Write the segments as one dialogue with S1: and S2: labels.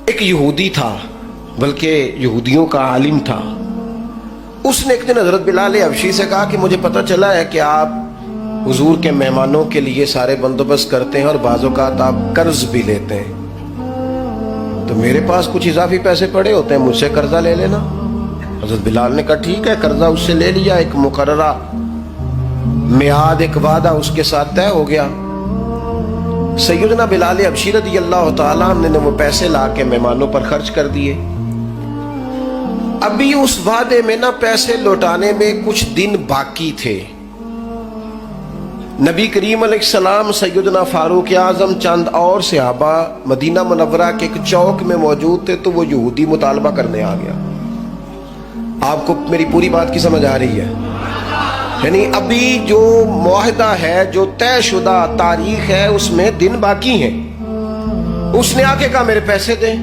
S1: ایک یہودی تھا، بلکہ یہودیوں کا عالم تھا. اس نے ایک دن حضرت بلال حبشی سے کہا کہ مجھے پتہ چلا ہے کہ آپ حضور کے مہمانوں کے لیے سارے بندوبست کرتے ہیں اور بعض اوقات آپ قرض بھی لیتے ہیں، تو میرے پاس کچھ اضافی پیسے پڑے ہوتے ہیں، مجھ سے قرضہ لے لینا. حضرت بلال نے کہا ٹھیک ہے، قرضہ اس سے لے لیا. ایک مقررہ میعاد، ایک وعدہ اس کے ساتھ طے ہو گیا. سیدنا بلال حبشی رضی اللہ تعالیٰ عنہ نے وہ پیسے لا کے مہمانوں پر خرچ کر دیے. ابھی اس وعدے میں نا پیسے لوٹانے میں کچھ دن باقی تھے. نبی کریم علیہ السلام، سیدنا فاروق اعظم، چند اور صحابہ مدینہ منورہ کے ایک چوک میں موجود تھے، تو وہ یہودی مطالبہ کرنے آ گیا. آپ کو میری پوری بات کی سمجھ آ رہی ہے؟ یعنی ابھی جو معاہدہ ہے، جو طے شدہ تاریخ ہے، اس میں دن باقی ہیں. اس نے آ کے کہا میرے پیسے دیں.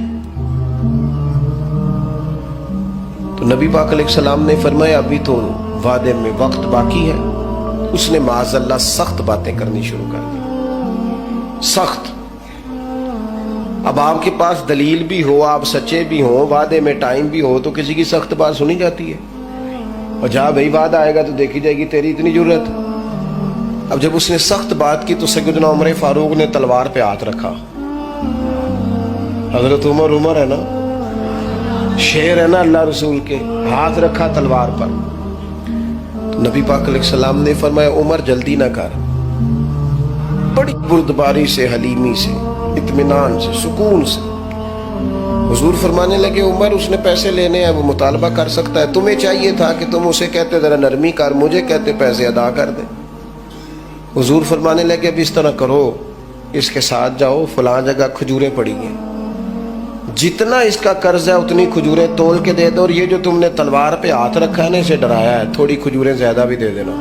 S1: تو نبی پاک علیہ السلام نے فرمایا ابھی تو وعدے میں وقت باقی ہے. اس نے معاذ اللہ سخت باتیں کرنی شروع کر دی، سخت. اب آپ کے پاس دلیل بھی ہو، آپ سچے بھی ہوں، وعدے میں ٹائم بھی ہو، تو کسی کی سخت بات سنی جاتی ہے. اور جہاں بھائی وعدہ آئے گا تو دیکھی جائے گی تیری اتنی ضرورت. اب جب اس نے سخت بات کی تو سیدنا عمر فاروق نے تلوار پہ ہاتھ رکھا. حضرت عمر ہے نا، شیر ہے نا اللہ رسول کے، ہاتھ رکھا تلوار پر. تو نبی پاک علیہ السلام نے فرمایا عمر جلدی نہ کر. بڑی بردباری سے، حلیمی سے، اطمینان سے، سکون سے. حضور فرمانے لگے عمر اس نے پیسے لینے ہیں، وہ مطالبہ کر سکتا ہے، تمہیں چاہیے تھا کہ تم اسے کہتے ذرا نرمی کر، مجھے کہتے پیسے ادا کر دے. حضور فرمانے لگے اب اس طرح کرو، اس کے ساتھ جاؤ، فلاں جگہ کھجوریں پڑی ہیں، جتنا اس کا قرض ہے اتنی کھجوریں تول کے دے دو، اور یہ جو تم نے تلوار پہ ہاتھ رکھا ہے نا، اسے ڈرایا ہے، تھوڑی کھجوریں زیادہ بھی دے دینا.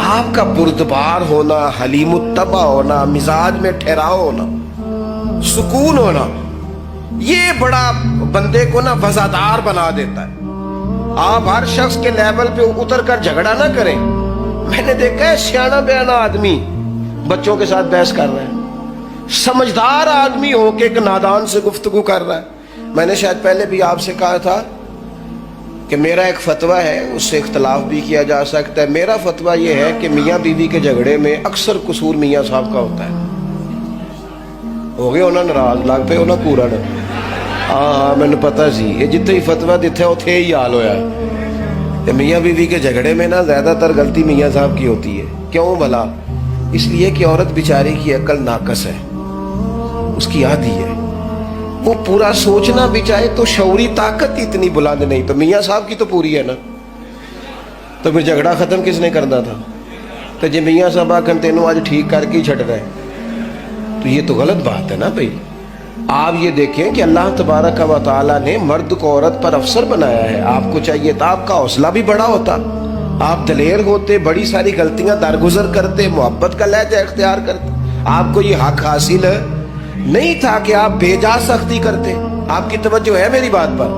S1: آپ کا بردبار ہونا، حلیم الطبع ہونا، مزاج میں ٹھہراؤ ہونا، سکون ہونا، یہ بڑا بندے کو نا وفادار بنا دیتا ہے. آپ ہر شخص کے لیول پہ اتر کر جھگڑا نہ کریں. میں نے دیکھا ہے سیانا بیانا آدمی بچوں کے ساتھ بحث کر رہے ہیں، سمجھدار آدمی ہو کے ایک نادان سے گفتگو کر رہا ہے. میں نے شاید پہلے بھی آپ سے کہا تھا کہ میرا ایک فتویٰ ہے، اس سے اختلاف بھی کیا جا سکتا ہے. میرا فتویٰ یہ ہے کہ میاں بیوی کے جھگڑے میں اکثر قصور میاں صاحب کا ہوتا ہے. ہو گئے ہونا ناراض، لگ پہ ہونا پورا نا. ہاں میں نے پتا سی یہ جتنے ہی فتویٰ دیتے اتنے ہی حال ہویا ہے. میاں بیوی کے جھگڑے میں نا زیادہ تر غلطی میاں صاحب کی ہوتی ہے. کیوں بھلا؟ اس لیے کہ عورت بیچاری کی عقل ناقص ہے، اس کی آدھی ہے، وہ پورا سوچنا بھی چاہے تو شعوری طاقت اتنی بلند نہیں. تو میاں صاحب کی تو پوری ہے نا، تو پھر جھگڑا ختم کس نے کرنا تھا؟ تو جی میاں صاحب آکن تینوں آج ٹھیک کر کے ہی چھٹ رہے، تو یہ تو غلط بات ہے نا بھائی. آپ یہ دیکھیں کہ اللہ تبارک و تعالیٰ نے مرد کو عورت پر افسر بنایا ہے. آپ کو چاہیے تھا آپ کا حوصلہ بھی بڑا ہوتا، آپ دلیر ہوتے، بڑی ساری غلطیاں درگزر کرتے، محبت کا لہجہ اختیار کرتے. آپ کو یہ حق حاصل نہیں تھا کہ آپ بے جا سختی کرتے. آپ کی توجہ ہے میری بات پر؟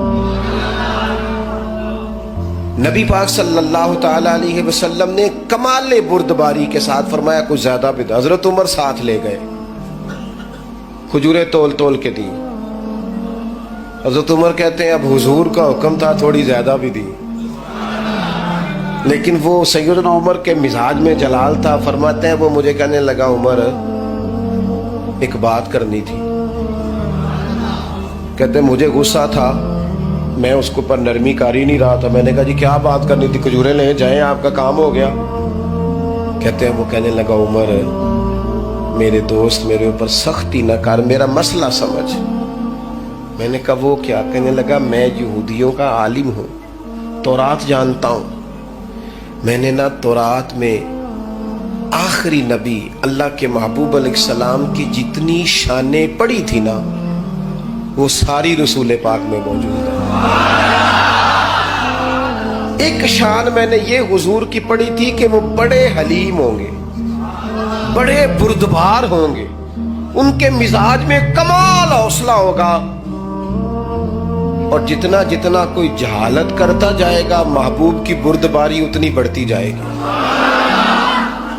S1: نبی پاک صلی اللہ تعالی علیہ وسلم نے کمال بردباری کے ساتھ فرمایا کچھ زیادہ بھی. حضرت عمر ساتھ لے گئے، کھجوریں تول تول کے دی. حضرت عمر کہتے ہیں اب حضور کا حکم تھا، تھوڑی زیادہ بھی دی، لیکن وہ سیدنا عمر کے مزاج میں جلال تھا. فرماتے ہیں وہ مجھے کہنے لگا عمر ایک بات کرنی تھی. کہتے ہیں مجھے غصہ تھا، میں اس کو پر نرمی کر ہی نہیں رہا تھا. میں نے کہا جی کیا بات کرنی تھی؟ کھجوریں لے جائیں، آپ کا کام ہو گیا. کہتے ہیں وہ کہنے لگا عمر میرے دوست میرے اوپر سختی نہ کر، میرا مسئلہ سمجھ. میں نے کہا وہ کیا؟ کہنے لگا میں یہودیوں کا عالم ہوں، تورات جانتا ہوں. میں نے نا تورات میں آخری نبی اللہ کے محبوب علیہ السلام کی جتنی شانیں پڑھی تھی نا، وہ ساری رسول پاک میں موجود ہے. ایک شان میں نے یہ حضور کی پڑھی تھی کہ وہ بڑے حلیم ہوں گے، بڑے بردبار ہوں گے، ان کے مزاج میں کمال حوصلہ ہوگا، اور جتنا جتنا کوئی جہالت کرتا جائے گا محبوب کی بردباری اتنی بڑھتی جائے گی.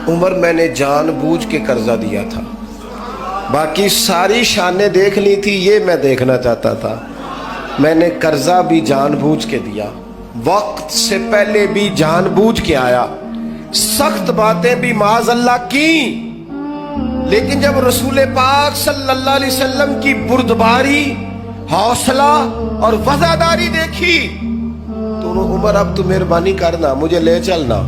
S1: عمر میں نے جان بوجھ کے قرضہ دیا تھا، باقی ساری شانیں دیکھ لی تھی، یہ میں دیکھنا چاہتا تھا. میں نے قرضہ بھی جان بوجھ کے دیا، وقت سے پہلے بھی جان بوجھ کے آیا، سخت باتیں بھی معاذ اللہ کی، لیکن جب رسول پاک صلی اللہ علیہ وسلم کی بردباری، حوصلہ اور وفاداری دیکھی تو عمر اب تو مہربانی کرنا، مجھے لے چلنا.